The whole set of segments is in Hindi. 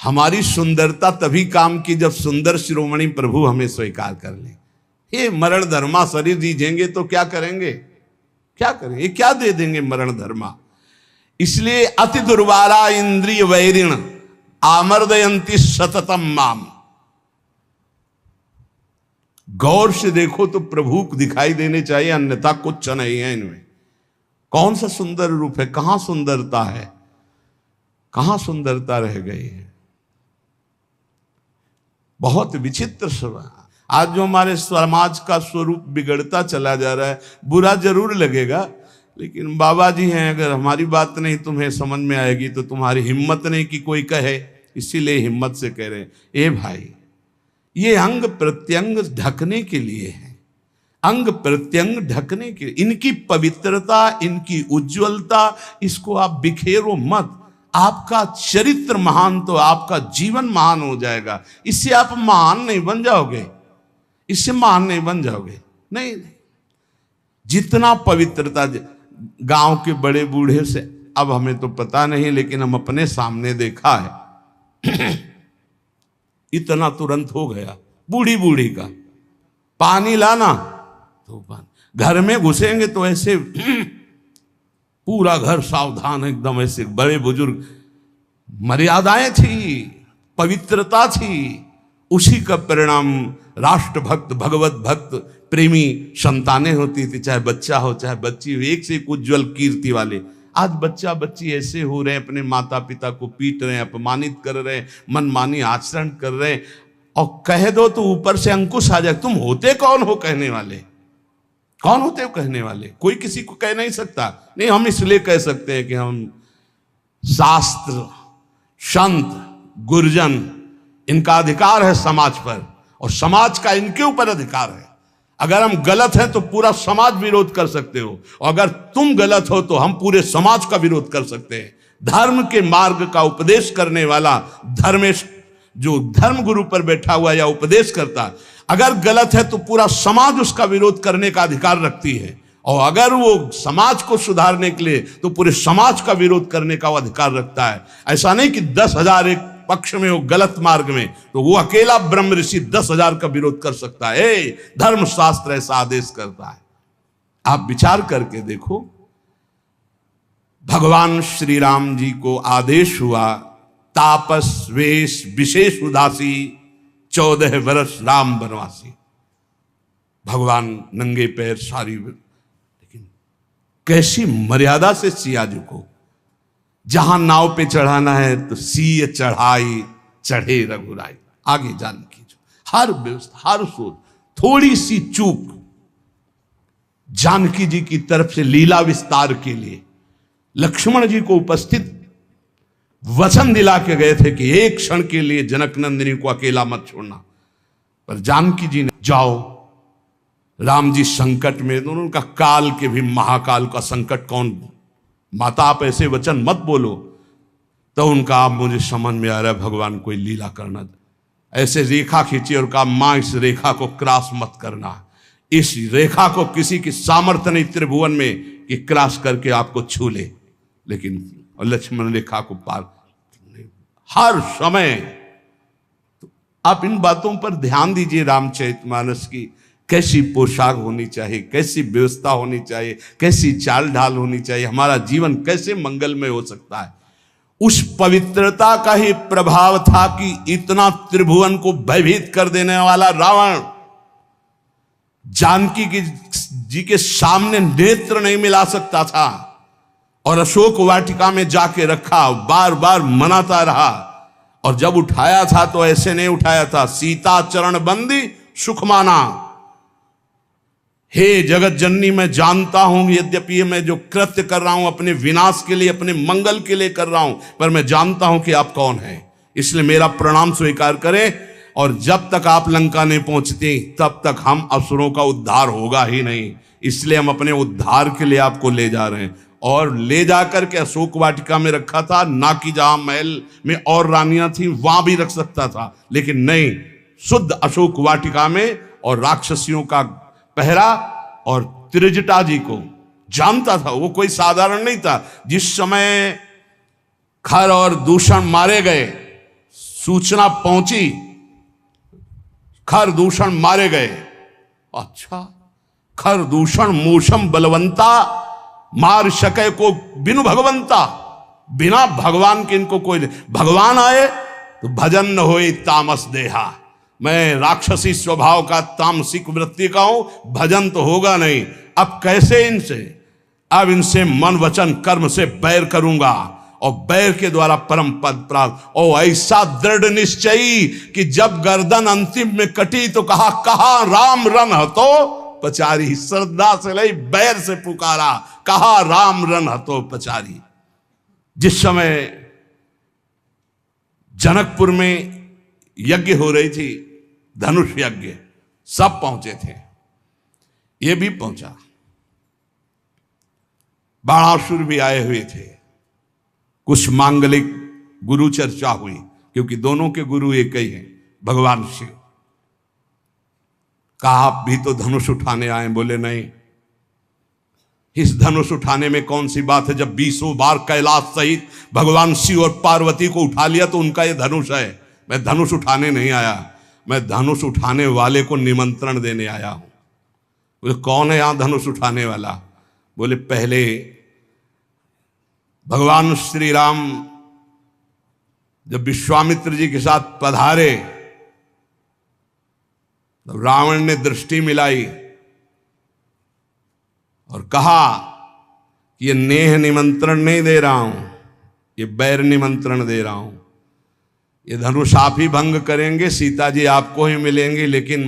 हमारी सुंदरता तभी काम की जब सुंदर शिरोमणि प्रभु हमें स्वीकार कर ले। ये मरण धर्मा शरीर दीजेंगे तो क्या करेंगे, क्या करेंगे, क्या दे देंगे मरण धर्मा। इसलिए अति दुर्वारा इंद्रिय वैरिण आमर्दयंती सततम माम। गौर से देखो तो प्रभु दिखाई देने चाहिए, अन्यथा कुछ नहीं है इनमें। कौन सा सुंदर रूप है, कहां सुंदरता है, कहां सुंदरता रह गई है। बहुत विचित्र स्वभाव। आज जो हमारे समाज का स्वरूप बिगड़ता चला जा रहा है, बुरा जरूर लगेगा, लेकिन बाबा जी हैं, अगर हमारी बात नहीं तुम्हें समझ में आएगी तो तुम्हारी हिम्मत नहीं कि कोई कहे, इसीलिए हिम्मत से कह रहे हैं। ए भाई, ये अंग प्रत्यंग ढकने के लिए है, अंग प्रत्यंग ढकने के लिए। इनकी पवित्रता, इनकी उज्जवलता, इसको आप बिखेरो मत। आपका चरित्र महान तो आपका जीवन महान हो जाएगा। इससे आप महान नहीं बन जाओगे, इससे महान नहीं बन जाओगे, नहीं। जितना पवित्रता, गांव के बड़े बूढ़े से, अब हमें तो पता नहीं, लेकिन हम अपने सामने देखा है इतना तुरंत हो गया। बूढ़ी बूढ़ी का पानी लाना तो पानी, घर में घुसेंगे तो ऐसे पूरा घर सावधान एकदम, ऐसे बड़े बुजुर्ग। मर्यादाएं थी, पवित्रता थी, उसी का परिणाम राष्ट्र भक्त, भगवत भक्त, प्रेमी संतानें होती थी, चाहे बच्चा हो चाहे बच्ची हो, एक से एक उज्जवल कीर्ति वाले। आज बच्चा बच्ची ऐसे हो रहे हैं, अपने माता पिता को पीट रहे हैं, अपमानित कर रहे हैं, मनमानी आचरण कर रहे हैं, और कह दो तो ऊपर से अंकुश आ जाए। तुम होते कौन हो कहने वाले, कौन होते हो कहने वाले? कोई किसी को कह नहीं सकता। नहीं, हम इसलिए कह सकते हैं कि हम शास्त्र, संत, गुरुजन, इनका अधिकार है समाज पर, और समाज का इनके ऊपर अधिकार है। अगर हम गलत हैं तो पूरा समाज विरोध कर सकते हो, और अगर तुम गलत हो तो हम पूरे समाज का विरोध कर सकते हैं। धर्म के मार्ग का उपदेश करने वाला धर्मेश, जो धर्म गुरु पर बैठा हुआ या उपदेश करता, अगर गलत है तो पूरा समाज उसका विरोध करने का अधिकार रखती है, और अगर वो समाज को सुधारने के लिए तो पूरे समाज का विरोध करने का वो अधिकार रखता है। ऐसा नहीं कि 10,000 एक पक्ष में हो गलत मार्ग में, तो वो अकेला ब्रह्म ऋषि 10,000 का विरोध कर सकता है। धर्म शास्त्र ऐसा आदेश करता है। आप विचार करके देखो, भगवान श्री राम जी को आदेश हुआ, तापस वेश विशेष उदासी 14 वर्ष राम वनवासी। भगवान नंगे पैर सारी, लेकिन कैसी मर्यादा से सिया जी को, जहां नाव पे चढ़ाना है तो सीय चढ़ाई चढ़े रघुराई। आगे जानकी जो हर व्यवस्था, हर सोच, थोड़ी सी चूक जानकी जी की तरफ से लीला विस्तार के लिए लक्ष्मण जी को उपस्थित वचन दिला के गए थे कि एक क्षण के लिए जनक नंदिनी को अकेला मत छोड़ना, पर जानकी जी ने जाओ, राम जी संकट में, दोनों उनका काल के भी महाकाल का संकट कौन, माता आप ऐसे वचन मत बोलो। तो उनका, आप मुझे समझ में आ रहा है भगवान कोई लीला करना, ऐसे रेखा खींची और कहा मां इस रेखा को क्रॉस मत करना, इस रेखा को किसी की सामर्थ्य नहीं त्रिभुवन में कि क्रॉस करके आपको छू ले। लेकिन लक्ष्मण रेखा को पार हर समय। तो आप इन बातों पर ध्यान दीजिए। रामचरितमानस की कैसी पोशाक होनी चाहिए, कैसी व्यवस्था होनी चाहिए, कैसी चाल ढाल होनी चाहिए, हमारा जीवन कैसे मंगलमय हो सकता है। उस पवित्रता का ही प्रभाव था कि इतना त्रिभुवन को भयभीत कर देने वाला रावण जानकी जी के सामने नेत्र नहीं मिला सकता था, और अशोक वाटिका में जाके रखा, बार बार मनाता रहा, और जब उठाया था तो ऐसे नहीं उठाया था, सीता चरण बंदी सुख माना। हे जगत जननी, मैं जानता हूं यद्यपि मैं जो कृत्य कर रहा हूं अपने विनाश के लिए, अपने मंगल के लिए कर रहा हूं, पर मैं जानता हूं कि आप कौन हैं, इसलिए मेरा प्रणाम स्वीकार करें। और जब तक आप लंका नहीं पहुंचती तब तक हम असुरों का उद्धार होगा ही नहीं, इसलिए हम अपने उद्धार के लिए आपको ले जा रहे हैं। और ले जाकर के अशोक वाटिका में रखा था, ना कि जहां महल में और रानियां थी वहां भी रख सकता था, लेकिन नहीं, शुद्ध अशोक वाटिका में। और राक्षसियों का पहरा, और त्रिजटा जी को जानता था, वो कोई साधारण नहीं था। जिस समय खर और दूषण मारे गए, सूचना पहुंची, खरदूषण मारे गए। अच्छा, खरदूषण मूषम बलवंता, मार सके को बिनु भगवंता। बिना भगवान के इनको कोई नहीं। भगवान आए तो भजन न होए तामस देहा। मैं राक्षसी स्वभाव का, तामसिक वृत्ति का हूं, भजन तो होगा नहीं। अब कैसे इनसे? अब इनसे मन वचन कर्म से बैर करूंगा और बैर के द्वारा परम पद प्राप्त। और ऐसा दृढ़ निश्चयी कि जब गर्दन अंतिम में कटी तो कहा राम रन हतो पचारी। श्रद्धा से लई, बैर से पुकारा, कहा राम रन हतो पचारी। जिस समय जनकपुर में यज्ञ हो रही थी, धनुष यज्ञ, सब पहुंचे थे, ये भी पहुंचा, बाणासुर भी आए हुए थे। कुछ मांगलिक गुरु चर्चा हुई, क्योंकि दोनों के गुरु एक ही हैं, भगवान शिव। कहा आप भी तो धनुष उठाने आए? बोले नहीं। इस धनुष उठाने में कौन सी बात है? जब 20 बार कैलाश सहित भगवान शिव और पार्वती को उठा लिया तो उनका ये धनुष है। मैं धनुष उठाने नहीं आया, मैं धनुष उठाने वाले को निमंत्रण देने आया हूं। बोले कौन है यहां धनुष उठाने वाला? बोले पहले भगवान श्री राम जब विश्वामित्र जी के साथ पधारे तब रावण ने दृष्टि मिलाई और कहा कि ये नेह निमंत्रण नहीं दे रहा हूं, ये बैर निमंत्रण दे रहा हूं। ये धनुष आप ही भंग करेंगे, सीता जी आपको ही मिलेंगे, लेकिन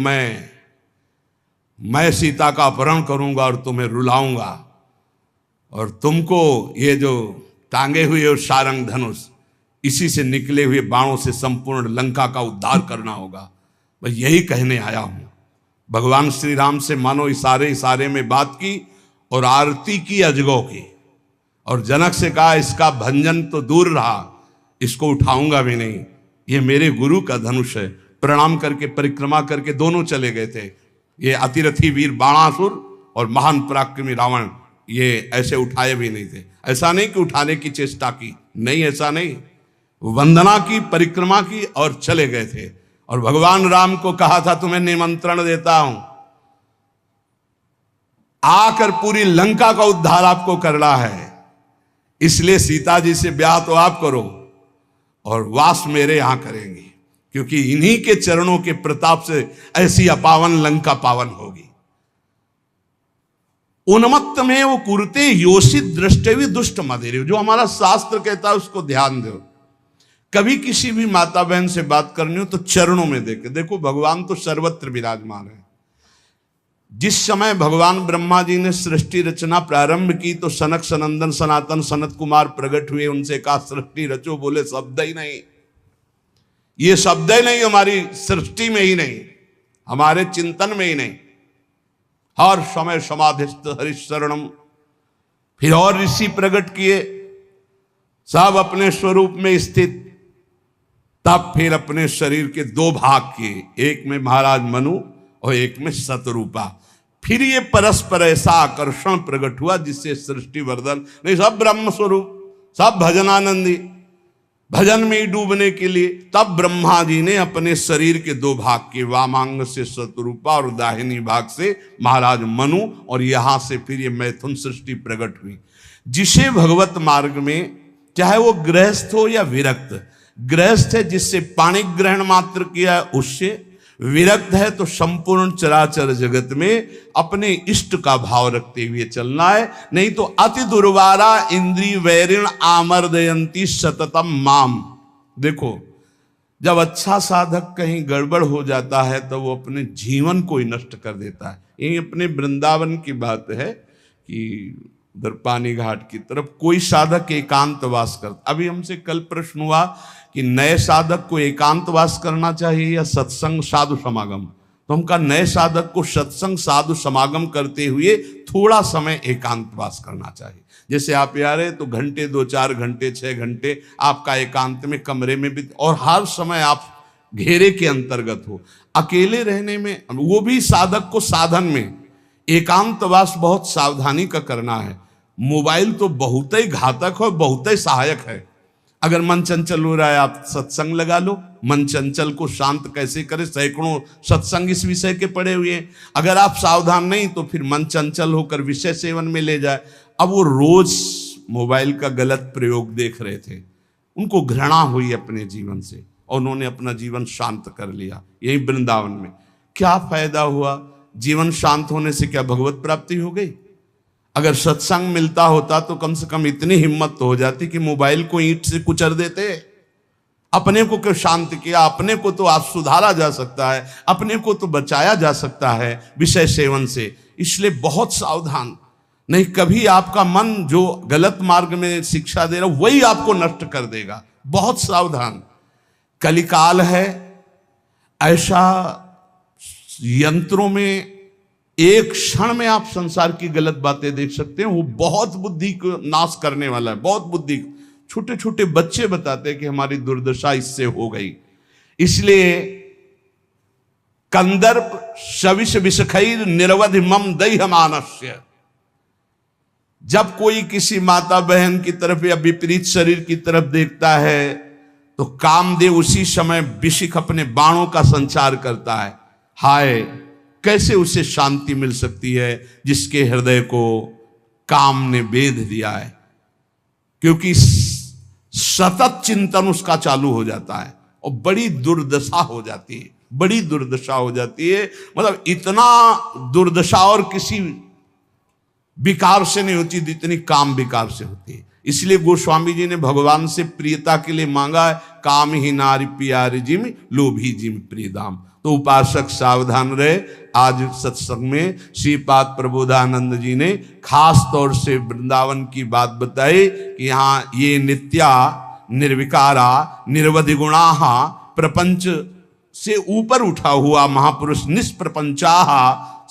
मैं सीता का अपहरण करूंगा और तुम्हें रुलाऊंगा, और तुमको ये जो टांगे हुए सारंग धनुष, इसी से निकले हुए बाणों से संपूर्ण लंका का उद्धार करना होगा। मैं यही कहने आया हूं। भगवान श्री राम से मानो इशारे में बात की और आरती की अजगौ की, और जनक से कहा इसका भंजन तो दूर रहा, इसको उठाऊंगा भी नहीं, ये मेरे गुरु का धनुष है। प्रणाम करके परिक्रमा करके दोनों चले गए थे। ये अतिरथी वीर बाणासुर और महान पराक्रमी रावण, ये ऐसे उठाए भी नहीं थे। ऐसा नहीं कि उठाने की चेष्टा की, नहीं, ऐसा नहीं, वंदना की, परिक्रमा की और चले गए थे। और भगवान राम को कहा था तुम्हें निमंत्रण देता हूं, आकर पूरी लंका का उद्धार आपको करना है, इसलिए सीता जी से ब्याह तो आप करो और वास मेरे यहां करेंगे, क्योंकि इन्हीं के चरणों के प्रताप से ऐसी अपावन लंका पावन होगी। उन्मत्त में वो कुरते योषित दृष्टि दुष्ट मदेरे, जो हमारा शास्त्र कहता है उसको ध्यान दो। कभी किसी भी माता बहन से बात करनी हो तो चरणों में देखो, भगवान तो सर्वत्र विराजमान है। जिस समय भगवान ब्रह्मा जी ने सृष्टि रचना प्रारंभ की तो सनक सनंदन सनातन सनत कुमार प्रकट हुए, उनसे कहा सृष्टि रचो, बोले शब्द ही नहीं, ये शब्द ही नहीं, हमारी सृष्टि में ही नहीं, हमारे चिंतन में ही नहीं, हर समय समाधिस्थ हरिशरणम। फिर और ऋषि प्रकट किए, सब अपने स्वरूप में स्थित। तब फिर अपने शरीर के दो भाग किए, एक में महाराज मनु और एक में शतरूपा। फिर ये परस्पर ऐसा आकर्षण प्रकट हुआ जिससे सृष्टि वर्धन नहीं, सब ब्रह्म स्वरूप, सब भजनानंदी, भजन में ही डूबने के लिए। तब ब्रह्मा जी ने अपने शरीर के दो भाग के, वामांग से शतरूपा और दाहिनी भाग से महाराज मनु, और यहां से फिर ये मैथुन सृष्टि प्रकट हुई। जिसे भगवत मार्ग में, चाहे वो गृहस्थ हो या विरक्त, गृहस्थ है जिससे पाणी ग्रहण मात्र किया है उससे, विरक्त है तो संपूर्ण चराचर जगत में अपने इष्ट का भाव रखते हुए चलना है। नहीं तो अति दुर्वारा इंद्री वैरिण आमर्दयंती सततम माम। देखो, जब अच्छा साधक कहीं गड़बड़ हो जाता है तो वो अपने जीवन को ही नष्ट कर देता है। ये अपने वृंदावन की बात है कि उधर पानी घाट की तरफ कोई साधक एकांतवास करता। अभी हमसे कल प्रश्न हुआ कि नए साधक को एकांतवास करना चाहिए या सत्संग साधु समागम, तो हम कहा नए साधक को सत्संग साधु समागम करते हुए थोड़ा समय एकांतवास करना चाहिए। जैसे आप आ रहे तो घंटे 2-4 घंटे 6 घंटे आपका एकांत में कमरे में भी, और हर समय आप घेरे के अंतर्गत हो। अकेले रहने में, वो भी साधक को साधन में एकांतवास बहुत सावधानी का करना है। मोबाइल तो बहुत ही घातक है, बहुत ही सहायक है। अगर मन चंचल हो रहा है, आप सत्संग लगा लो। मन चंचल को शांत कैसे करें, सैकड़ों सत्संग इस विषय के पड़े हुए हैं। अगर आप सावधान नहीं तो फिर मन चंचल होकर विषय सेवन में ले जाए। अब वो रोज मोबाइल का गलत प्रयोग देख रहे थे, उनको घृणा हुई अपने जीवन से और उन्होंने अपना जीवन शांत कर लिया यही वृंदावन में। क्या फायदा हुआ? जीवन शांत होने से क्या भगवत प्राप्ति हो गई? अगर सत्संग मिलता होता तो कम से कम इतनी हिम्मत तो हो जाती कि मोबाइल को ईंट से कुचल देते। अपने को क्यों शांत किया? अपने को तो आज सुधारा जा सकता है, अपने को तो बचाया जा सकता है विषय सेवन से। इसलिए बहुत सावधान, नहीं कभी आपका मन जो गलत मार्ग में शिक्षा दे रहा वही आपको नष्ट कर देगा। बहुत सावधान। कलिकाल है ऐसा, यंत्रों में एक क्षण में आप संसार की गलत बातें देख सकते हैं। वो बहुत बुद्धि को नाश करने वाला है, बहुत बुद्धि। छोटे छोटे बच्चे बताते हैं कि हमारी दुर्दशा इससे हो गई। इसलिए कंदर्प शविष विषखैर निरवधि मम दैह मानस्य। जब कोई किसी माता बहन की तरफ या विपरीत शरीर की तरफ देखता है तो कामदेव उसी समय विशिख अपने बाणों का संचार करता है। हाय, कैसे उसे शांति मिल सकती है जिसके हृदय को काम ने बेध दिया है, क्योंकि सतत चिंतन उसका चालू हो जाता है और बड़ी दुर्दशा हो जाती है, बड़ी दुर्दशा हो जाती है। मतलब इतना दुर्दशा और किसी विकार से नहीं होती जितनी काम विकार से होती है। इसलिए गोस्वामी जी ने भगवान से प्रियता के लिए मांगा है, काम ही नारी प्यारी जिम लोभी जिम प्रियदाम। तो उपासक सावधान रहे। आज सत्संग में श्रीपाद प्रबोधानंद जी ने खास तौर से वृंदावन की बात बताई कि यहाँ ये नित्या निर्विकारा निरवधि गुणाहा प्रपंच से ऊपर उठा हुआ महापुरुष निष्प्रपंचाह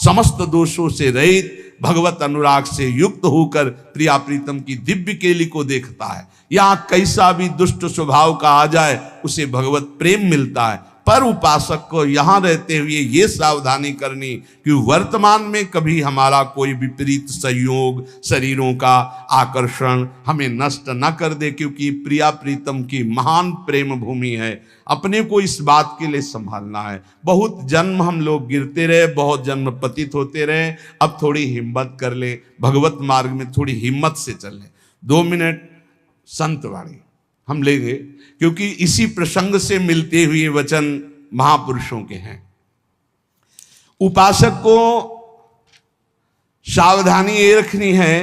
समस्त दोषों से रहित भगवत अनुराग से युक्त होकर प्रिया प्रीतम की दिव्य केली को देखता है। यहाँ कैसा भी दुष्ट स्वभाव का आ जाए उसे भगवत प्रेम मिलता है। पर उपासक को यहाँ रहते हुए ये सावधानी करनी कि वर्तमान में कभी हमारा कोई विपरीत संयोग, शरीरों का आकर्षण हमें नष्ट न कर दे, क्योंकि प्रिया प्रीतम की महान प्रेम भूमि है। अपने को इस बात के लिए संभालना है। बहुत जन्म हम लोग गिरते रहे, बहुत जन्म पतित होते रहे, अब थोड़ी हिम्मत कर ले, भगवत मार्ग में थोड़ी हिम्मत से चल ले। 2 मिनट संतवाणी हम लेंगे, क्योंकि इसी प्रसंग से मिलते हुए वचन महापुरुषों के हैं। उपासक को सावधानी ये रखनी है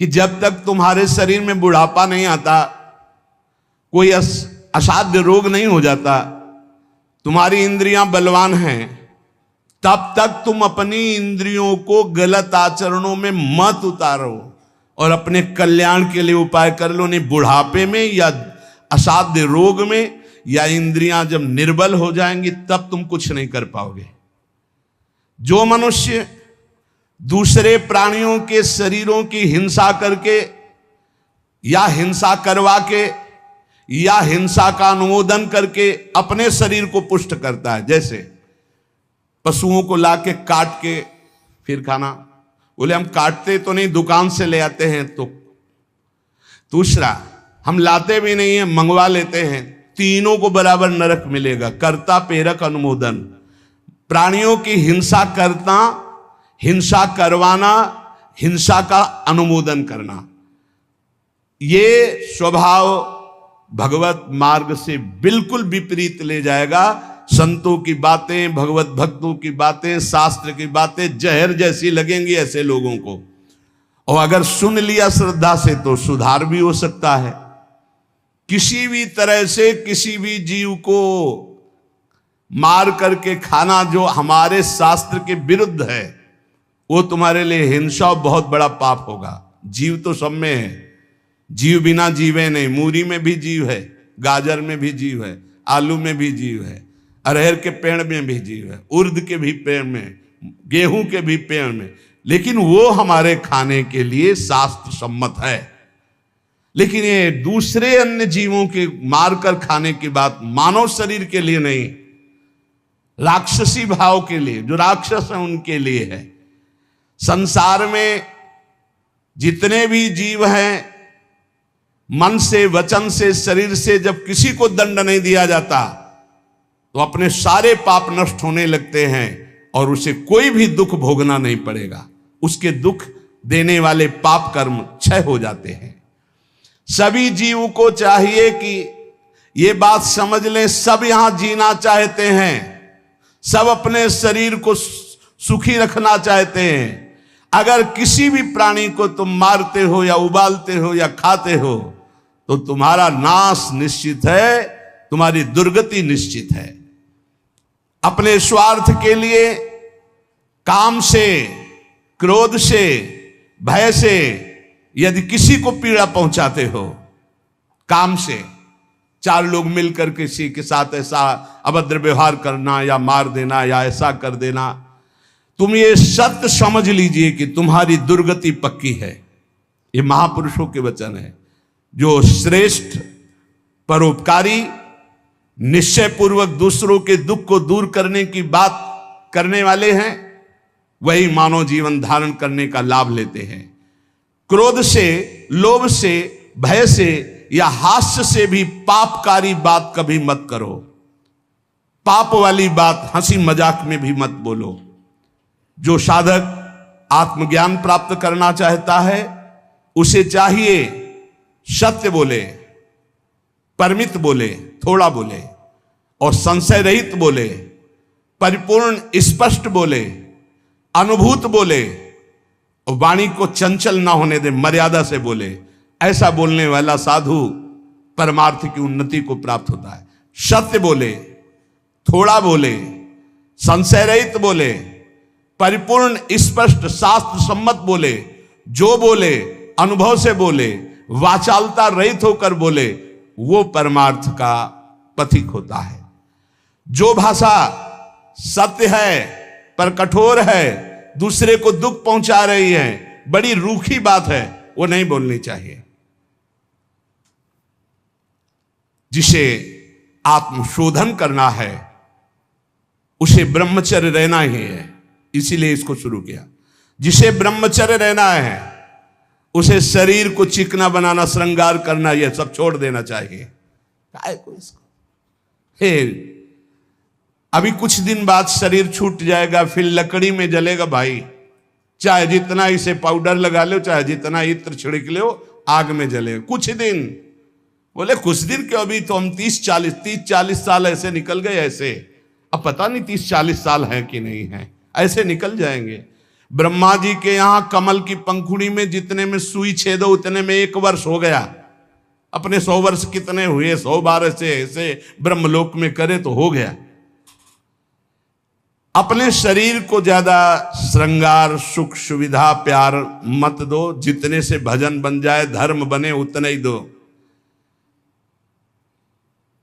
कि जब तक तुम्हारे शरीर में बुढ़ापा नहीं आता, कोई असाध्य रोग नहीं हो जाता, तुम्हारी इंद्रियां बलवान हैं, तब तक तुम अपनी इंद्रियों को गलत आचरणों में मत उतारो और अपने कल्याण के लिए उपाय कर लो। नहीं बुढ़ापे में या असाध्य रोग में या इंद्रियां जब निर्बल हो जाएंगी तब तुम कुछ नहीं कर पाओगे। जो मनुष्य दूसरे प्राणियों के शरीरों की हिंसा करके या हिंसा करवा के या हिंसा का अनुमोदन करके अपने शरीर को पुष्ट करता है, जैसे पशुओं को लाके काट के फिर खाना, बोले हम काटते तो नहीं, दुकान से ले आते हैं। तो दूसरा, हम लाते भी नहीं है, मंगवा लेते हैं। तीनों को बराबर नरक मिलेगा। कर्ता प्रेरक अनुमोदन, प्राणियों की हिंसा करना, हिंसा करवाना, हिंसा का अनुमोदन करना, ये स्वभाव भगवत मार्ग से बिल्कुल विपरीत ले जाएगा। संतों की बातें, भगवत भक्तों की बातें, शास्त्र की बातें जहर जैसी लगेंगी ऐसे लोगों को, और अगर सुन लिया श्रद्धा से तो सुधार भी हो सकता है। किसी भी तरह से किसी भी जीव को मार करके खाना जो हमारे शास्त्र के विरुद्ध है, वो तुम्हारे लिए हिंसा और बहुत बड़ा पाप होगा। जीव तो सब में है, जीव बिना जीवे नहीं। मूरी में भी जीव है, गाजर में भी जीव है, आलू में भी जीव है, अरहर के पेड़ में भी जीव है, उर्द के भी पेड़ में, गेहूं के भी पेड़ में, लेकिन वो हमारे खाने के लिए शास्त्र सम्मत है। लेकिन ये दूसरे अन्य जीवों के मारकर खाने की बात मानव शरीर के लिए नहीं, राक्षसी भाव के लिए, जो राक्षस है उनके लिए है। संसार में जितने भी जीव हैं मन से, वचन से, शरीर से जब किसी को दंड नहीं दिया जाता तो अपने सारे पाप नष्ट होने लगते हैं और उसे कोई भी दुख भोगना नहीं पड़ेगा। उसके दुख देने वाले पाप कर्म क्षय हो जाते हैं। सभी जीव को चाहिए कि ये बात समझ लें, सब यहां जीना चाहते हैं, सब अपने शरीर को सुखी रखना चाहते हैं। अगर किसी भी प्राणी को तुम मारते हो या उबालते हो या खाते हो तो तुम्हारा नाश निश्चित है, तुम्हारी दुर्गति निश्चित है। अपने स्वार्थ के लिए, काम से, क्रोध से, भय से यदि किसी को पीड़ा पहुंचाते हो, काम से, चार लोग मिलकर किसी के साथ ऐसा अभद्र व्यवहार करना या मार देना या ऐसा कर देना, तुम ये सत्य समझ लीजिए कि तुम्हारी दुर्गति पक्की है। ये महापुरुषों के वचन है। जो श्रेष्ठ, परोपकारी, निश्चय पूर्वक दूसरों के दुख को दूर करने की बात करने वाले हैं, वही मानव जीवन धारण करने का लाभ लेते हैं। क्रोध से, लोभ से, भय से या हास्य से भी पापकारी बात कभी मत करो। पाप वाली बात हंसी मजाक में भी मत बोलो। जो साधक आत्मज्ञान प्राप्त करना चाहता है उसे चाहिए सत्य बोले, परमित बोले, थोड़ा बोले और संशय रहित बोले, परिपूर्ण स्पष्ट बोले, अनुभूत बोले और वाणी को चंचल ना होने दे, मर्यादा से बोले। ऐसा बोलने वाला साधु परमार्थ की उन्नति को प्राप्त होता है। सत्य बोले, थोड़ा बोले, संशय रहित बोले, परिपूर्ण स्पष्ट शास्त्र सम्मत बोले, जो बोले अनुभव से बोले, वाचालता रहित होकर बोले, वो परमार्थ का पथिक होता है। जो भाषा सत्य है पर कठोर है, दूसरे को दुख पहुंचा रही है, बड़ी रूखी बात है, वो नहीं बोलनी चाहिए। जिसे आत्मशोधन करना है उसे ब्रह्मचर्य रहना ही है, इसीलिए इसको शुरू किया। जिसे ब्रह्मचर्य रहना है उसे शरीर को चिकना बनाना, श्रृंगार करना, यह सब छोड़ देना चाहिए। काय को इसको अभी कुछ दिन बाद शरीर छूट जाएगा, फिर लकड़ी में जलेगा भाई। चाहे जितना इसे पाउडर लगा लो, चाहे जितना इत्र छिड़क लो, आग में जलेगा कुछ दिन। बोले कुछ दिन क्यों, अभी तो हम 30-40 साल ऐसे निकल गए। ऐसे अब पता नहीं 30-40 साल है कि नहीं है, ऐसे निकल जाएंगे। ब्रह्मा जी के यहां कमल की पंखुड़ी में जितने में सुई छेदो उतने में 1 वर्ष हो गया। अपने 100 वर्ष कितने हुए, 100 बार ऐसे ब्रह्मलोक में करे तो हो गया। अपने शरीर को ज्यादा श्रृंगार, सुख, सुविधा, प्यार मत दो। जितने से भजन बन जाए, धर्म बने, उतने ही दो।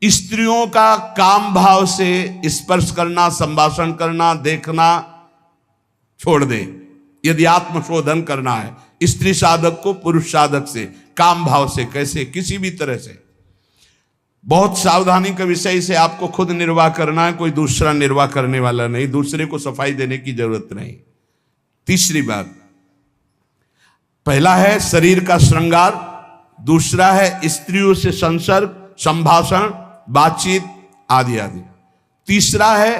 स्त्रियों का काम भाव से स्पर्श करना, संभाषण करना, देखना छोड़ दे। यदि आत्मशोधन करना है स्त्री साधक को पुरुष साधक से, काम भाव से, कैसे, किसी भी तरह से, बहुत सावधानी का विषय से आपको खुद निर्वाह करना है, कोई दूसरा निर्वाह करने वाला नहीं, दूसरे को सफाई देने की जरूरत नहीं। तीसरी बात, पहला है शरीर का श्रृंगार, दूसरा है स्त्रियों से संसर्ग, संभाषण, बातचीत आदि आदि। तीसरा है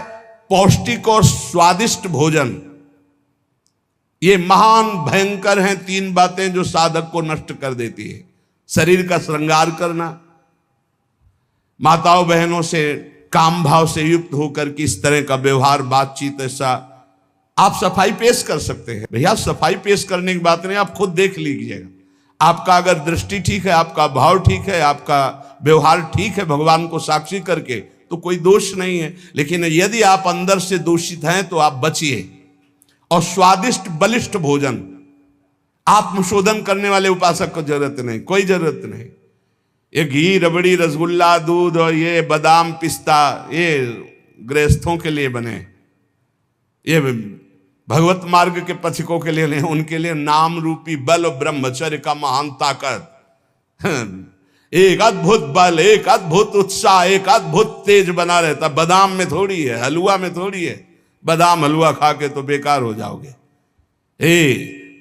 पौष्टिक और स्वादिष्ट भोजन। ये महान भयंकर हैं 3 बातें जो साधक को नष्ट कर देती है। शरीर का श्रृंगार करना, माताओं बहनों से काम भाव से युक्त होकर के इस तरह का व्यवहार, बातचीत, ऐसा आप सफाई पेश कर सकते हैं। भैया सफाई पेश करने की बात नहीं, आप खुद देख लीजिएगा। आपका अगर दृष्टि ठीक है, आपका भाव ठीक है, आपका व्यवहार ठीक है, भगवान को साक्षी करके, तो कोई दोष नहीं है। लेकिन यदि आप अंदर से दूषित हैं तो आप बचिए। और स्वादिष्ट बलिष्ठ भोजन, आत्मशोधन करने वाले उपासक को जरूरत नहीं, कोई जरूरत नहीं। ये घी, रबड़ी, रसगुल्ला, दूध और ये बादाम, पिस्ता, ये गृहस्थों के लिए बने, ये भगवत मार्ग के पथिकों के लिए नहीं। उनके लिए नाम रूपी बल और ब्रह्मचर्य का महान ताकत, एक अद्भुत बल, एक अद्भुत उत्साह, एक अद्भुत तेज बना रहता। बादाम में थोड़ी है, हलवा में थोड़ी है। बादाम हलवा खा के तो बेकार हो जाओगे।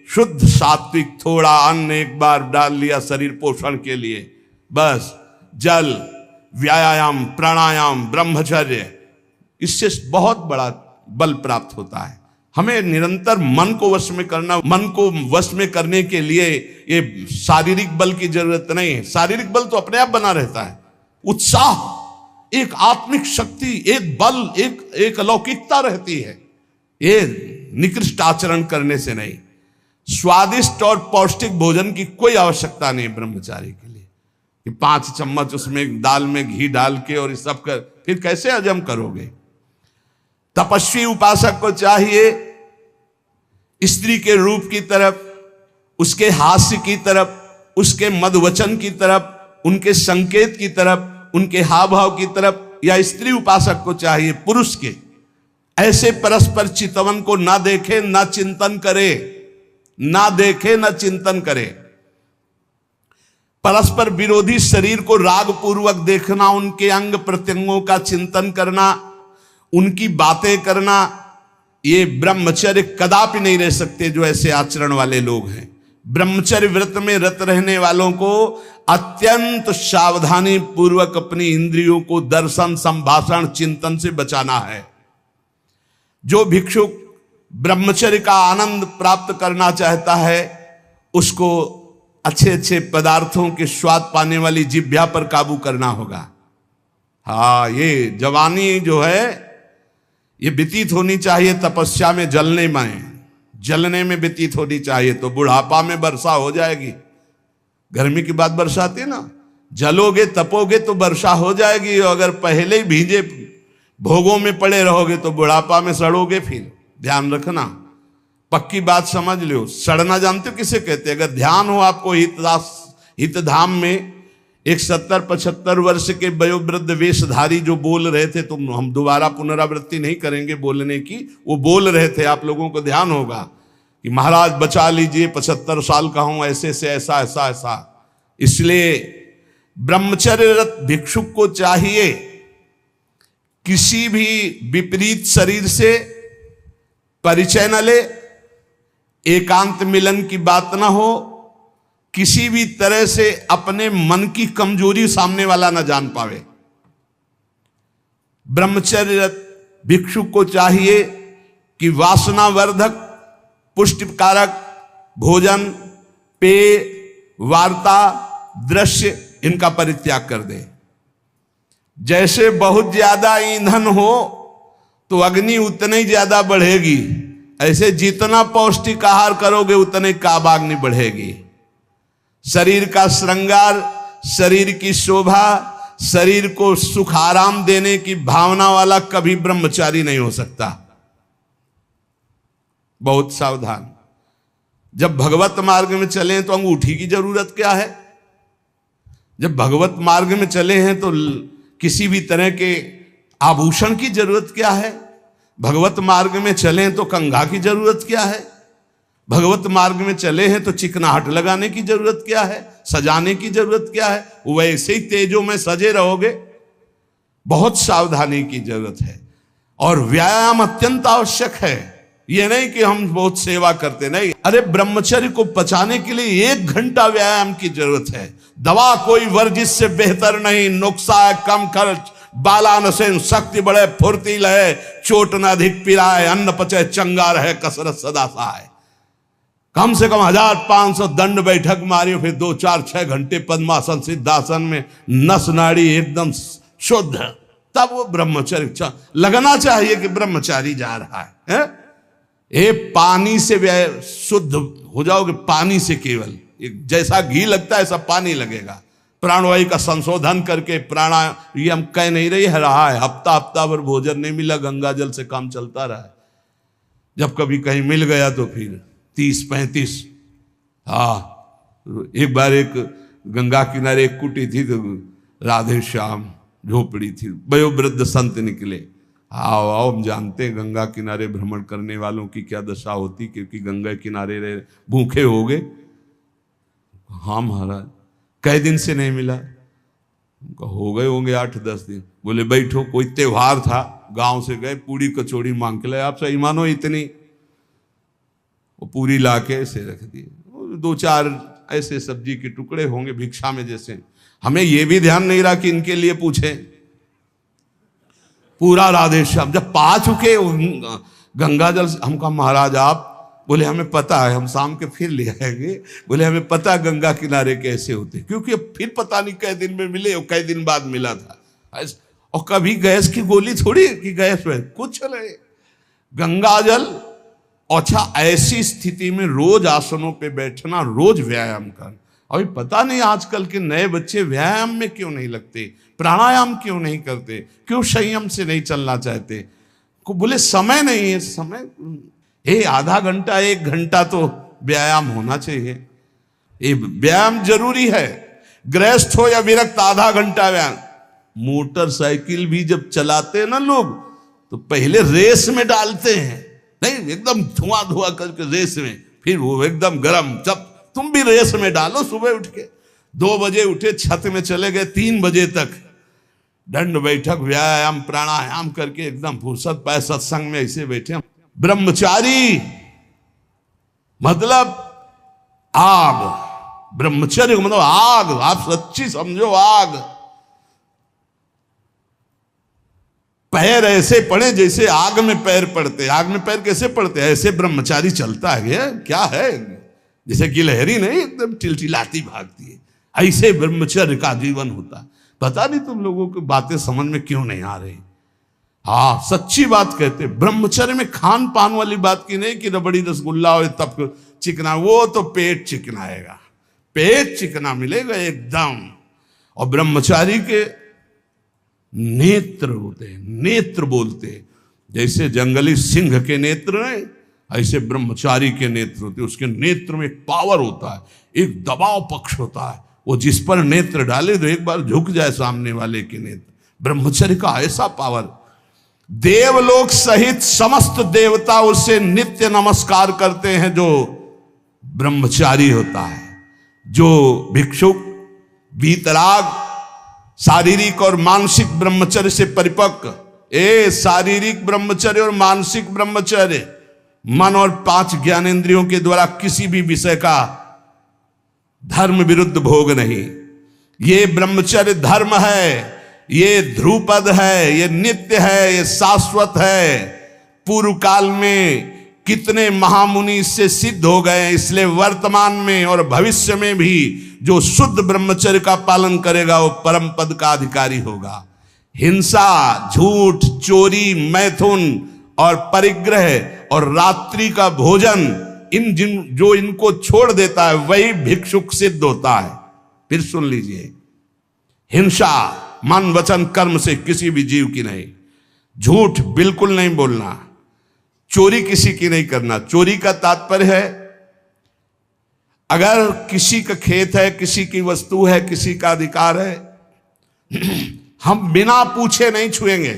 शुद्ध सात्विक थोड़ा अन्न एक बार डाल लिया शरीर पोषण के लिए, बस जल, व्यायाम, प्राणायाम, ब्रह्मचर्य, इससे बहुत बड़ा बल प्राप्त होता है। हमें निरंतर मन को वश में करना, मन को वश में करने के लिए ये शारीरिक बल की जरूरत नहीं है। शारीरिक बल तो अपने आप बना रहता है। उत्साह, एक आत्मिक शक्ति, एक बल, एक अलौकिकता रहती है, ये निकृष्ट आचरण करने से नहीं। स्वादिष्ट और पौष्टिक भोजन की कोई आवश्यकता नहीं ब्रह्मचारी के लिए कि 5 चम्मच उसमें दाल में घी डाल के और इस सब कर, फिर कैसे हजम करोगे। तपस्वी उपासक को चाहिए स्त्री के रूप की तरफ, उसके हास्य की तरफ, उसके मधुवचन की तरफ, उनके संकेत की तरफ, उनके हाव भाव की तरफ, या स्त्री उपासक को चाहिए पुरुष के ऐसे परस्पर चितवन को ना देखे, ना चिंतन करे, ना देखे, ना चिंतन करे। परस्पर विरोधी शरीर को राग पूर्वक देखना, उनके अंग प्रत्यंगों का चिंतन करना, उनकी बातें करना, ये ब्रह्मचर्य कदापि नहीं रह सकते जो ऐसे आचरण वाले लोग हैं। ब्रह्मचर्य व्रत में रत रहने वालों को अत्यंत सावधानी पूर्वक अपनी इंद्रियों को दर्शन, संभाषण, चिंतन से बचाना है। जो भिक्षुक ब्रह्मचर्य का आनंद प्राप्त करना चाहता है, उसको अच्छे अच्छे पदार्थों के स्वाद पाने वाली जिह्वा पर काबू करना होगा। हाँ, ये जवानी जो है ये व्यतीत होनी चाहिए तपस्या में, जलने में व्यतीत होनी चाहिए, तो बुढ़ापा में वर्षा हो जाएगी। गर्मी की बात वर्षा आती है ना, जलोगे तपोगे तो वर्षा हो जाएगी। अगर पहले ही भीजे भोगों में पड़े रहोगे तो बुढ़ापा में सड़ोगे। फिर ध्यान रखना, पक्की बात समझ लो। सड़ना जानते हो किसे कहते हैं? अगर ध्यान हो आपको हितधाम में, एक 70-75 वर्ष के वयोवृद्ध वेशधारी जो बोल रहे थे, तो हम दोबारा पुनरावृत्ति नहीं करेंगे बोलने की, वो बोल रहे थे, आप लोगों को ध्यान होगा कि महाराज बचा लीजिए, 75 साल का हूं, ऐसे से ऐसा ऐसा ऐसा। इसलिए ब्रह्मचर्यरत भिक्षुक को चाहिए किसी भी विपरीत शरीर से परिचय न ले, एकांत मिलन की बात ना हो, किसी भी तरह से अपने मन की कमजोरी सामने वाला ना जान पावे। ब्रह्मचर्य भिक्षुक को चाहिए कि वासनावर्धक, पुष्टिकारक भोजन, पेय, वार्ता, दृश्य, इनका परित्याग कर दे। जैसे बहुत ज्यादा ईंधन हो तो अग्नि उतनी ही ज्यादा बढ़ेगी, ऐसे जितना पौष्टिक आहार करोगे उतने काबाग्नि बढ़ेगी। शरीर का श्रृंगार, शरीर की शोभा, शरीर को सुख आराम देने की भावना वाला कभी ब्रह्मचारी नहीं हो सकता। बहुत सावधान। जब भगवत मार्ग में चले तो अंगूठी की जरूरत क्या है? जब भगवत मार्ग में चले हैं तो किसी भी तरह के आभूषण की जरूरत क्या है? भगवत मार्ग में चले तो कंघा की जरूरत क्या है? भगवत मार्ग में चले हैं तो चिकनाहट लगाने की जरूरत क्या है? सजाने की जरूरत क्या है? वैसे ही तेजों में सजे रहोगे। बहुत सावधानी की जरूरत है और व्यायाम अत्यंत आवश्यक है। यह नहीं कि हम बहुत सेवा करते, नहीं। अरे ब्रह्मचर्य को पचाने के लिए 1 घंटा व्यायाम की जरूरत है। दवा कोई वर्जिश से बेहतर नहीं, नुस्खा है कम खर्च, बालानसेन शक्ति बढ़े, फुर्ती लहे, चोट न अधिक पिराए, अन्न पचे चंगा रहे, कसरत सदा सहाय। कम से कम 1500 दंड बैठक मारियो, फिर 2, 4, 6 घंटे पद्मासन सिद्धासन में नस नाड़ी एकदम शुद्ध, तब वो ब्रह्मचर्य लगना चाहिए कि ब्रह्मचारी जा रहा है। ये पानी से शुद्ध हो जाओगे, पानी से केवल जैसा घी लगता है ऐसा पानी लगेगा। प्राणवायु का संशोधन करके प्राणायाम कह नहीं रहा है, हफ्ता भर भोजन नहीं मिला, गंगा जल से काम चलता रहा है। जब कभी कहीं मिल गया तो फिर 30-35। हाँ, एक बार एक गंगा किनारे एक कुटी थी, तो राधे श्याम झोपड़ी थी, वयोवृद्ध संत निकले। आओ आओ, हम जानते हैं गंगा किनारे भ्रमण करने वालों की क्या दशा होती, क्योंकि गंगा किनारे रहे भूखे हो गए। हाँ महाराज, कई दिन से नहीं मिला? हो गए होंगे 8-10 दिन। बोले बैठो, कोई त्योहार था, गांव से गए, पूरी कचौड़ी मांग के लाए। आप सही मानो इतनी, वो पूरी ला के ऐसे रख दिए। 2-4 ऐसे सब्जी के टुकड़े होंगे भिक्षा में जैसे। हमें यह भी ध्यान नहीं रहा कि इनके लिए पूछे। पूरा राधे श्याम जब पा चुके गंगा जल, हम कहा महाराज आप, बोले हमें पता है, हम शाम के फिर ले आएंगे। बोले हमें पता है गंगा किनारे कैसे होते, क्योंकि अब फिर पता नहीं कई दिन में मिले और कई दिन बाद मिला था। और कभी गैस की गोली थोड़ी कि गैस में कुछ नहीं, गंगा जल। अच्छा, ऐसी स्थिति में रोज आसनों पे बैठना, रोज व्यायाम करना। अभी पता नहीं आजकल के नए बच्चे व्यायाम में क्यों नहीं लगते, प्राणायाम क्यों नहीं करते, क्यों संयम से नहीं चलना चाहते। को बोले समय नहीं है, समय आधा घंटा 1 घंटा तो व्यायाम होना चाहिए। ये व्यायाम जरूरी है, गृहस्थ हो या विरक्त, आधा घंटा व्यायाम। मोटरसाइकिल भी जब चलाते हैं ना लोग, तो पहले रेस में डालते हैं, नहीं एकदम धुआं धुआं करके रेस में, फिर वो एकदम गरम। जब तुम भी रेस में डालो, सुबह उठ के 2 बजे उठे, छत में चले गए, 3 बजे तक दंड बैठक व्यायाम प्राणायाम करके एकदम फुर्सत पाए, सत्संग में ऐसे बैठे। ब्रह्मचारी मतलब आग, ब्रह्मचर्य मतलब आग, आप सच्ची समझो आग। पैर ऐसे पड़े जैसे आग में पैर पड़ते। आग में पैर कैसे पड़ते, ऐसे ब्रह्मचारी चलता है। क्या है, जैसे गिलहरी नहीं एकदम टिलटिलाती भागती है, ऐसे ब्रह्मचर्य का जीवन होता। पता नहीं तुम लोगों की बातें समझ में क्यों नहीं आ रही। हाँ, सच्ची बात कहते, ब्रह्मचर्य में खान पान वाली बात की नहीं कि रबड़ी रसगुल्ला हो तब चिकना, वो तो पेट चिकनाएगा, पेट चिकना मिलेगा एकदम। और ब्रह्मचारी के नेत्र होते हैं, नेत्र बोलते हैं, जैसे जंगली सिंह के नेत्र नहीं, ऐसे ब्रह्मचारी के नेत्र होते हैं। उसके नेत्र में एक पावर होता है, एक दबाव पक्ष होता है, वो जिस पर नेत्र डाले तो एक बार झुक जाए सामने वाले के नेत्र। ब्रह्मचर्य का ऐसा पावर, देवलोक सहित समस्त देवता उससे नित्य नमस्कार करते हैं जो ब्रह्मचारी होता है। जो भिक्षुक वीतराग शारीरिक और मानसिक ब्रह्मचर्य से परिपक्व, शारीरिक ब्रह्मचर्य और मानसिक ब्रह्मचर्य, मन और 5 ज्ञानेंद्रियों के द्वारा किसी भी विषय का धर्म विरुद्ध भोग नहीं। ये ब्रह्मचर्य धर्म है, ये ध्रुपद है, ये नित्य है, ये शाश्वत है। पूर्व काल में कितने महामुनि इससे सिद्ध हो गए, इसलिए वर्तमान में और भविष्य में भी जो शुद्ध ब्रह्मचर्य का पालन करेगा वो परम पद का अधिकारी होगा। हिंसा, झूठ, चोरी, मैथुन और परिग्रह और रात्रि का भोजन, जो इनको छोड़ देता है वही भिक्षुक सिद्ध होता है। फिर सुन लीजिए, हिंसा मन वचन कर्म से किसी भी जीव की नहीं, झूठ बिल्कुल नहीं बोलना, चोरी किसी की नहीं करना। चोरी का तात्पर्य है, अगर किसी का खेत है, किसी की वस्तु है, किसी का अधिकार है, हम बिना पूछे नहीं छुएंगे।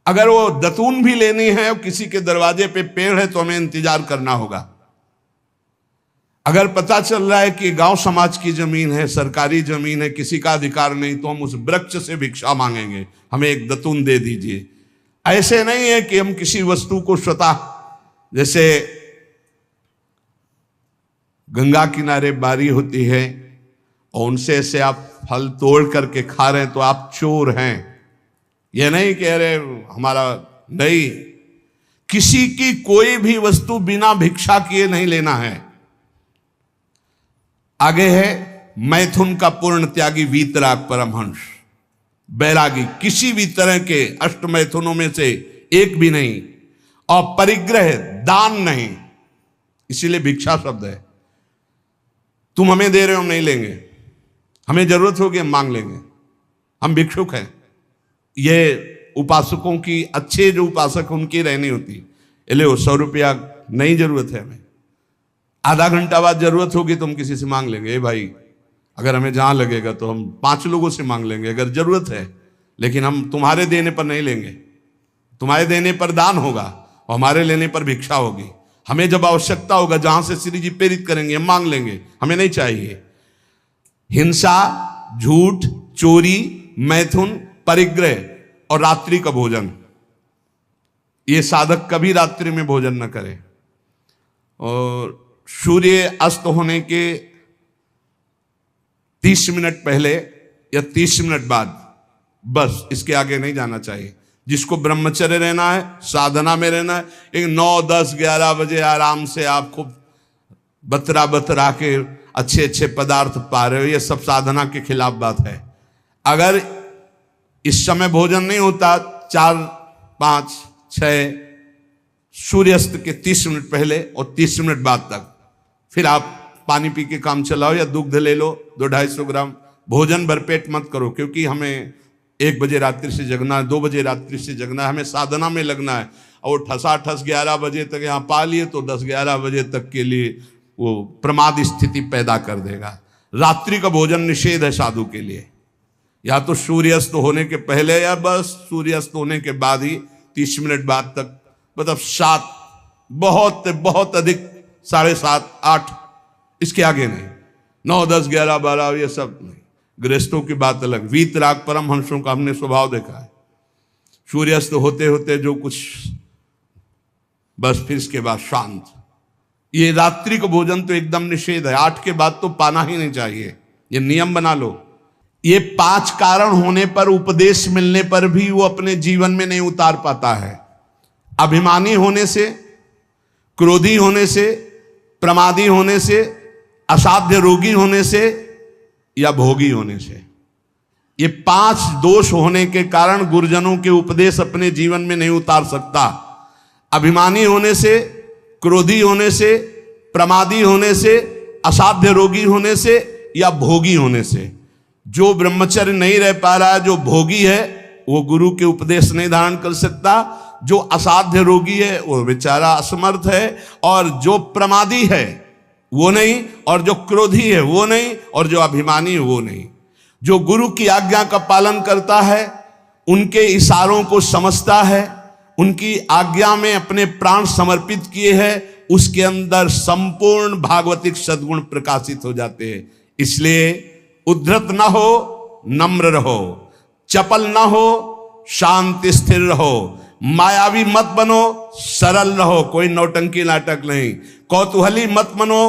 अगर वो दतून भी लेनी है और किसी के दरवाजे पे पेड़ है तो हमें इंतजार करना होगा। अगर पता चल रहा है कि गांव समाज की जमीन है, सरकारी जमीन है, किसी का अधिकार नहीं, तो हम उस वृक्ष से भिक्षा मांगेंगे, हमें एक दतून दे दीजिए। ऐसे नहीं है कि हम किसी वस्तु को स्वतः, जैसे गंगा किनारे बारी होती है और उनसे से आप फल तोड़ करके खा रहे हैं तो आप चोर हैं। यह नहीं कह रहे हमारा, नहीं, किसी की कोई भी वस्तु बिना भिक्षा किए नहीं लेना है। आगे है मैथुन का पूर्ण त्यागी वीतराग परमहंस, बैरागी, किसी भी तरह के अष्ट मैथुनों में से एक भी नहीं। और परिग्रह, दान नहीं, इसीलिए भिक्षा शब्द है। तुम हमें दे रहे हो, हम नहीं लेंगे, हमें जरूरत होगी हम मांग लेंगे, हम भिक्षुक हैं। ये उपासकों की, अच्छे जो उपासक उनकी रहनी होती, ले 100 रुपया नहीं जरूरत है हमें, आधा घंटा बाद जरूरत होगी तो हम किसी से मांग लेंगे, भाई अगर हमें जहां लगेगा तो हम 5 लोगों से मांग लेंगे अगर जरूरत है, लेकिन हम तुम्हारे देने पर नहीं लेंगे। तुम्हारे देने पर दान होगा और हमारे लेने पर भिक्षा होगी। हमें जब आवश्यकता होगा, जहां से श्री जी प्रेरित करेंगे, हम मांग लेंगे, हमें नहीं चाहिए। हिंसा, झूठ, चोरी, मैथुन, परिग्रह और रात्रि का भोजन, ये साधक कभी रात्रि में भोजन न करे। और सूर्य अस्त होने के 30 मिनट पहले या 30 मिनट बाद, बस इसके आगे नहीं जाना चाहिए। जिसको ब्रह्मचर्य रहना है, साधना में रहना है, एक 9, 10, 11 बजे आराम से आप खूब बतरा बतरा के अच्छे अच्छे पदार्थ पा रहे हो, ये सब साधना के खिलाफ बात है। अगर इस समय भोजन नहीं होता 4, 5, 6 सूर्यास्त के 30 मिनट पहले और 30 मिनट बाद तक, फिर आप पानी पी के काम चलाओ या दुग्ध ले लो 200-250 ग्राम। भोजन भरपेट मत करो, क्योंकि हमें 1 बजे रात्रि से जगना है, 2 बजे रात्रि से जगना है, हमें साधना में लगना है। और ठसाठस 11 बजे तक यहाँ पा लिए तो 10-11 बजे तक के लिए वो प्रमाद स्थिति पैदा कर देगा। रात्रि का भोजन निषेध है साधु के लिए, या तो सूर्यास्त होने के पहले या बस सूर्यास्त होने के बाद ही 30 मिनट बाद तक, मतलब 7, बहुत बहुत अधिक 7:30, 8, इसके आगे नहीं। 9, 10, 11, 12 ये सब नहीं। गृहस्थों की बात अलग। वीतराग परमहंसों का हमने स्वभाव देखा है, सूर्यास्त होते होते जो कुछ, बस फिर इसके बाद शांत। ये रात्रि का भोजन तो एकदम निषेध है, 8 के बाद तो पाना ही नहीं चाहिए, ये नियम बना लो। ये 5 कारण होने पर, उपदेश मिलने पर भी वो अपने जीवन में नहीं उतार पाता है। अभिमानी होने से, क्रोधी होने से, प्रमादी होने से, असाध्य रोगी होने से या भोगी होने से, ये 5 दोष होने के कारण गुरुजनों के उपदेश अपने जीवन में नहीं उतार सकता। अभिमानी होने से, क्रोधी होने से, प्रमादी होने से, असाध्य रोगी होने से या भोगी होने से। जो ब्रह्मचर्य नहीं रह पा रहा है, जो भोगी है, वो गुरु के उपदेश नहीं धारण कर सकता। जो असाध्य रोगी है वो बेचारा असमर्थ है, और जो प्रमादी है वो नहीं, और जो क्रोधी है वो नहीं, और जो अभिमानी है वो नहीं। जो गुरु की आज्ञा का पालन करता है, उनके इशारों को समझता है, उनकी आज्ञा में अपने प्राण समर्पित किए हैं, उसके अंदर संपूर्ण भागवतिक सद्गुण प्रकाशित हो जाते हैं। इसलिए उद्धत ना हो, नम्र रहो, चपल ना हो, शांत स्थिर रहो, मायावी मत बनो, सरल रहो, कोई नौटंकी नाटक नहीं, कौतूहली मत बनो,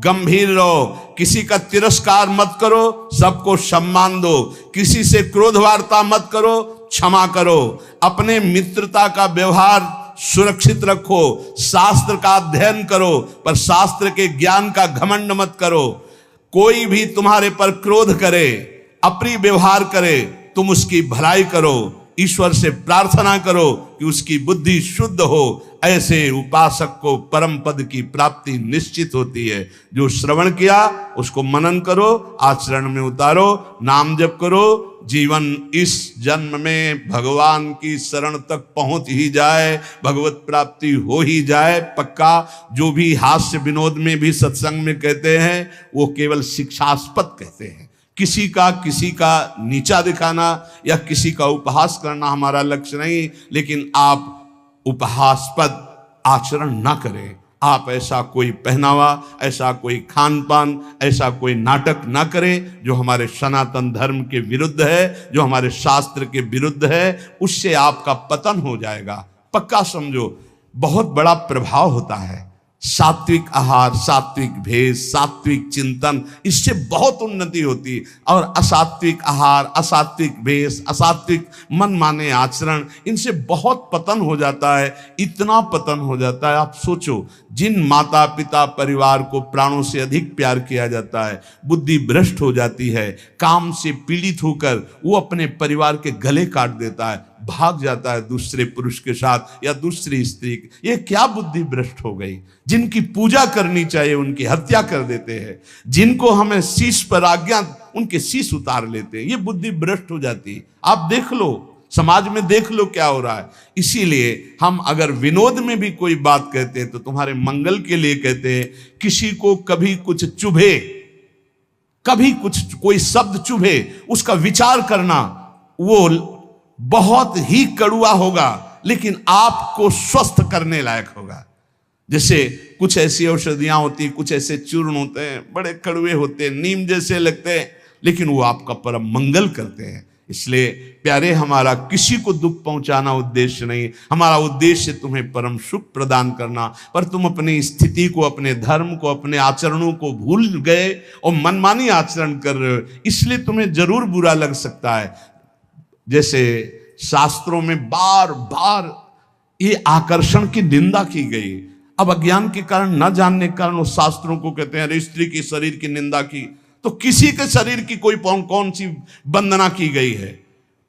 गंभीर रहो, किसी का तिरस्कार मत करो, सबको सम्मान दो, किसी से क्रोध वार्ता मत करो, क्षमा करो, अपने मित्रता का व्यवहार सुरक्षित रखो, शास्त्र का अध्ययन करो, पर शास्त्र के ज्ञान का घमंड मत करो। कोई भी तुम्हारे पर क्रोध करे, अप्रिय व्यवहार करे, तुम उसकी भलाई करो, ईश्वर से प्रार्थना करो कि उसकी बुद्धि शुद्ध हो। ऐसे उपासक को परम पद की प्राप्ति निश्चित होती है। जो श्रवण किया उसको मनन करो, आचरण में उतारो, नाम जप करो, जीवन इस जन्म में भगवान की शरण तक पहुंच ही जाए, भगवत प्राप्ति हो ही जाए पक्का। जो भी हास्य विनोद में भी सत्संग में कहते हैं वो केवल शिक्षास्पद कहते हैं। किसी का नीचा दिखाना या किसी का उपहास करना हमारा लक्ष्य नहीं, लेकिन आप उपहासपद आचरण ना करें। आप ऐसा कोई पहनावा, ऐसा कोई खान पान, ऐसा कोई नाटक ना करें जो हमारे सनातन धर्म के विरुद्ध है, जो हमारे शास्त्र के विरुद्ध है। उससे आपका पतन हो जाएगा, पक्का समझो। बहुत बड़ा प्रभाव होता है सात्विक आहार, सात्विक भेष, सात्विक चिंतन, इससे बहुत उन्नति होती है। और असात्विक आहार, असात्विक भेष, असात्विक मन माने आचरण, इनसे बहुत पतन हो जाता है। इतना पतन हो जाता है, आप सोचो, जिन माता पिता परिवार को प्राणों से अधिक प्यार किया जाता है, बुद्धि भ्रष्ट हो जाती है, काम से पीड़ित होकर वो अपने परिवार के गले काट देता है, भाग जाता है दूसरे पुरुष के साथ या दूसरी स्त्री। ये क्या बुद्धि भ्रष्ट हो गई। जिनकी पूजा करनी चाहिए उनकी हत्या कर देते हैं, जिनको हमें शीश पर आज्ञा उनके शीश उतार लेते हैं। ये बुद्धि भ्रष्ट हो जाती है। आप देख लो, समाज में देख लो क्या हो रहा है। इसीलिए हम अगर विनोद में भी कोई बात कहते हैं तो तुम्हारे मंगल के लिए कहते हैं। किसी को कभी कुछ चुभे, कभी कुछ कोई शब्द चुभे, उसका विचार करना वो बहुत ही कड़ुआ होगा, लेकिन आपको स्वस्थ करने लायक होगा। जैसे कुछ ऐसी औषधियां होती, कुछ ऐसे चूर्ण होते हैं, बड़े कड़वे होते हैं, नीम जैसे लगते हैं, लेकिन वो आपका परम मंगल करते हैं। इसलिए प्यारे, हमारा किसी को दुख पहुंचाना उद्देश्य नहीं, हमारा उद्देश्य तुम्हें परम सुख प्रदान करना। पर तुम अपनी स्थिति को, अपने धर्म को, अपने आचरणों को भूल गए और मनमानी आचरण कर रहे हो, इसलिए तुम्हें जरूर बुरा लग सकता है। जैसे शास्त्रों में बार बार ये आकर्षण की निंदा की गई। अब अज्ञान के कारण, न जानने के कारण, उस शास्त्रों को कहते हैं अरे स्त्री के शरीर की निंदा की, तो किसी के शरीर की कोई कौन सी वंदना की गई है?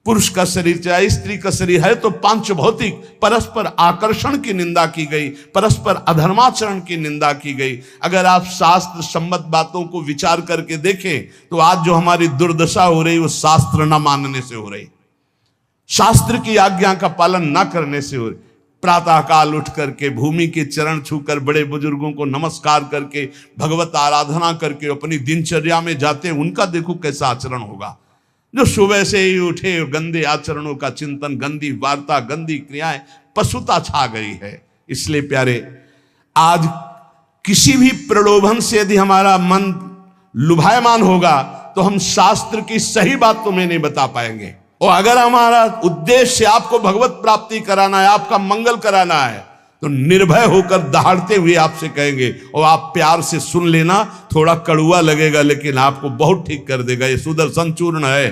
पुरुष का शरीर चाहे स्त्री का शरीर है तो पांच भौतिक परस्पर आकर्षण की निंदा की गई, परस्पर अधर्माचरण की निंदा की गई। अगर आप शास्त्र सम्मत बातों को विचार करके देखें तो आज जो हमारी दुर्दशा हो रही वो शास्त्र न मानने से हो रही, शास्त्र की आज्ञा का पालन न करने से हो रही। प्रातः काल उठ करके भूमि के चरण छूकर बड़े बुजुर्गों को नमस्कार करके भगवत आराधना करके अपनी दिनचर्या में जाते हैं, उनका देखो कैसा आचरण होगा। जो सुबह से ही उठे गंदे आचरणों का चिंतन, गंदी वार्ता, गंदी क्रियाएं, पशुता छा गई है। इसलिए प्यारे, आज किसी भी प्रलोभन से यदि हमारा मन लुभायमान होगा तो हम शास्त्र की सही बात तुम्हें नहीं बता पाएंगे। और अगर हमारा उद्देश्य आपको भगवत प्राप्ति कराना है, आपका मंगल कराना है, तो निर्भय होकर दहाड़ते हुए आपसे कहेंगे, और आप प्यार से सुन लेना। थोड़ा कड़ुआ लगेगा लेकिन आपको बहुत ठीक कर देगा। ये सुदर्शन चूर्ण है,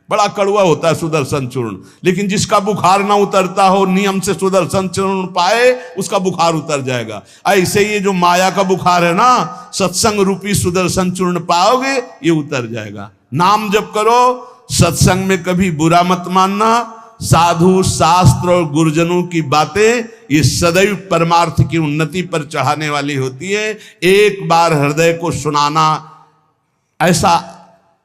बड़ा कड़ुआ होता है सुदर्शन चूर्ण, लेकिन जिसका बुखार ना उतरता हो, नियम से सुदर्शन चूर्ण पाए, उसका बुखार उतर जाएगा। ऐसे ये जो माया का बुखार है ना, सत्संग रूपी सुदर्शन चूर्ण पाओगे, ये उतर जाएगा। नाम जप करो, सत्संग में कभी बुरा मत मानना। साधु, शास्त्र और गुरुजनों की बातें ये सदैव परमार्थ की उन्नति पर चढ़ाने वाली होती है। एक बार हृदय को सुनाना, ऐसा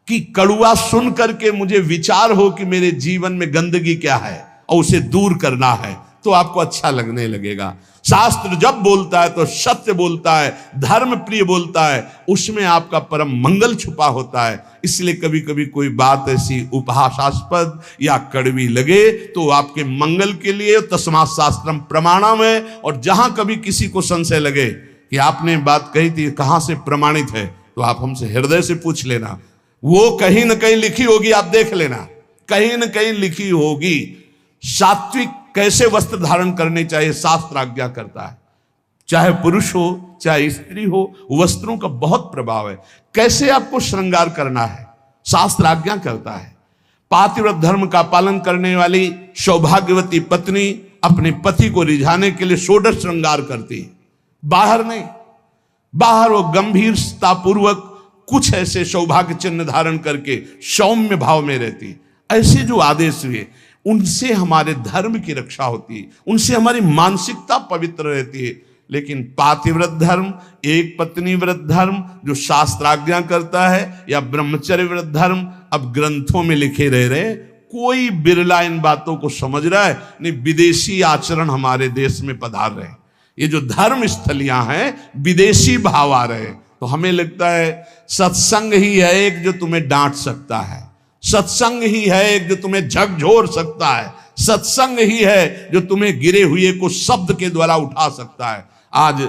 कि कड़ुआ सुन करके मुझे विचार हो कि मेरे जीवन में गंदगी क्या है और उसे दूर करना है, तो आपको अच्छा लगने लगेगा। शास्त्र जब बोलता है तो सत्य बोलता है, धर्म प्रिय बोलता है, उसमें आपका परम मंगल छुपा होता है। इसलिए कभी कभी कोई बात ऐसी उपहासास्पद या कड़वी लगे तो आपके मंगल के लिए तस्मात् शास्त्रम प्रमाणम है। और जहां कभी किसी को संशय लगे कि आपने बात कही थी कहां से प्रमाणित है, तो आप हमसे हृदय से पूछ लेना। वो कहीं न कहीं लिखी होगी, आप देख लेना, कहीं न कहीं लिखी होगी। सात्विक कैसे वस्त्र धारण करने चाहिए, शास्त्र आज्ञा करता है। चाहे पुरुष हो चाहे स्त्री हो, वस्त्रों का बहुत प्रभाव है। कैसे आपको श्रृंगार करना है, शास्त्र आज्ञा करता है। पातिव्रत धर्म का पालन करने वाली सौभाग्यवती पत्नी अपने पति को रिझाने के लिए षोडश श्रृंगार करती है, बाहर नहीं। बाहर वो गंभीरता पूर्वक कुछ ऐसे सौभाग्य चिन्ह धारण करके सौम्य भाव में रहती है। ऐसे जो आदेश हुए, उनसे हमारे धर्म की रक्षा होती है, उनसे हमारी मानसिकता पवित्र रहती है। लेकिन पातिव्रत धर्म, एक पत्नी व्रत धर्म जो शास्त्राज्ञा करता है, या ब्रह्मचर्य व्रत धर्म अब ग्रंथों में लिखे रह रहे, कोई बिरला इन बातों को समझ रहा है नहीं। विदेशी आचरण हमारे देश में पधार रहे, ये जो धर्म स्थलियां हैं विदेशी भाव आ रहे। तो हमें लगता है सत्संग ही है एक जो तुम्हें डांट सकता है, सत्संग ही है एक जो तुम्हें झकझोर सकता है, सत्संग ही है जो तुम्हें गिरे हुए को शब्द के द्वारा उठा सकता है। आज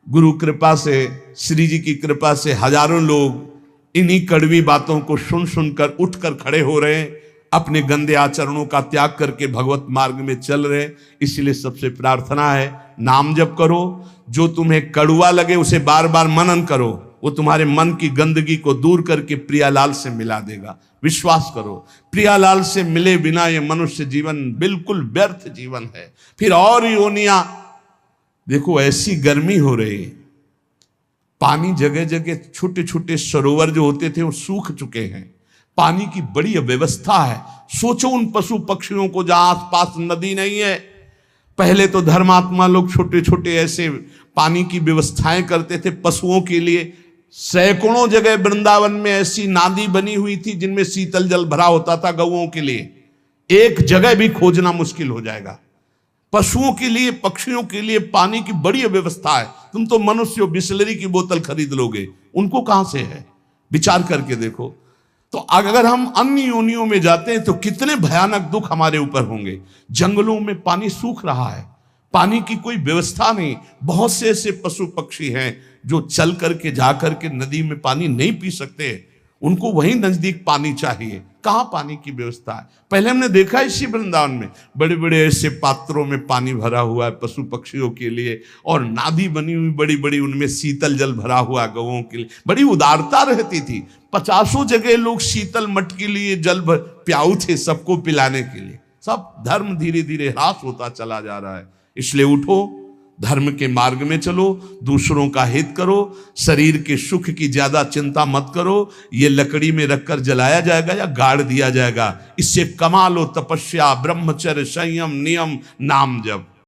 गुरु कृपा से, श्री जी की कृपा से हजारों लोग इन्हीं कड़वी बातों को सुन सुनकर उठकर खड़े हो रहे हैं, अपने गंदे आचरणों का त्याग करके भगवत मार्ग में चल रहे। इसलिए सबसे प्रार्थना है, नाम जप करो। जो तुम्हें कड़ुआ लगे उसे बार बार मनन करो, वो तुम्हारे मन की गंदगी को दूर करके प्रियालाल से मिला देगा। विश्वास करो, प्रियालाल से मिले बिना ये मनुष्य जीवन बिल्कुल व्यर्थ जीवन है। फिर और योनियां देखो, ऐसी गर्मी हो रही है, पानी जगह जगह, छोटे छोटे सरोवर जो होते थे वो सूख चुके हैं, पानी की बड़ी अव्यवस्था है। सोचो उन पशु पक्षियों को जहां आसपास नदी नहीं है। पहले तो धर्मात्मा लोग छोटे छोटे ऐसे पानी की व्यवस्थाएं करते थे पशुओं के लिए। सैकड़ों जगह वृंदावन में ऐसी नादी बनी हुई थी जिनमें शीतल जल भरा होता था गौओं के लिए। एक जगह भी खोजना मुश्किल हो जाएगा। पशुओं के लिए, पक्षियों के लिए पानी की बड़ी व्यवस्था है। तुम तो मनुष्य हो, बिसलरी की बोतल खरीद लोगे, उनको कहां से है? विचार करके देखो। तो अगर हम अन्य योनियों में जाते हैं तो कितने भयानक दुख हमारे ऊपर होंगे। जंगलों में पानी सूख रहा है, पानी की कोई व्यवस्था नहीं। बहुत से ऐसे पशु पक्षी हैं जो चल करके जा करके नदी में पानी नहीं पी सकते, उनको वहीं नजदीक पानी चाहिए। कहाँ पानी की व्यवस्था है? पहले हमने देखा इसी वृंदावन में बड़े बड़े ऐसे पात्रों में पानी भरा हुआ है पशु पक्षियों के लिए, और नादी बनी हुई बड़ी बड़ी, उनमें शीतल जल भरा हुआ गौओं के लिए। बड़ी उदारता रहती थी। 50 जगह लोग शीतल मट के लिए जल प्याऊ थे सबको पिलाने के लिए। सब धर्म धीरे धीरे ह्रास होता चला जा रहा है। इसलिए उठो, धर्म के मार्ग में चलो, दूसरों का हित करो, शरीर के सुख की ज्यादा चिंता मत करो। ये लकड़ी में रखकर जलाया जाएगा या गाड़ दिया जाएगा, इससे कमा लो तपस्या, ब्रह्मचर्य, संयम, नियम, नाम जप।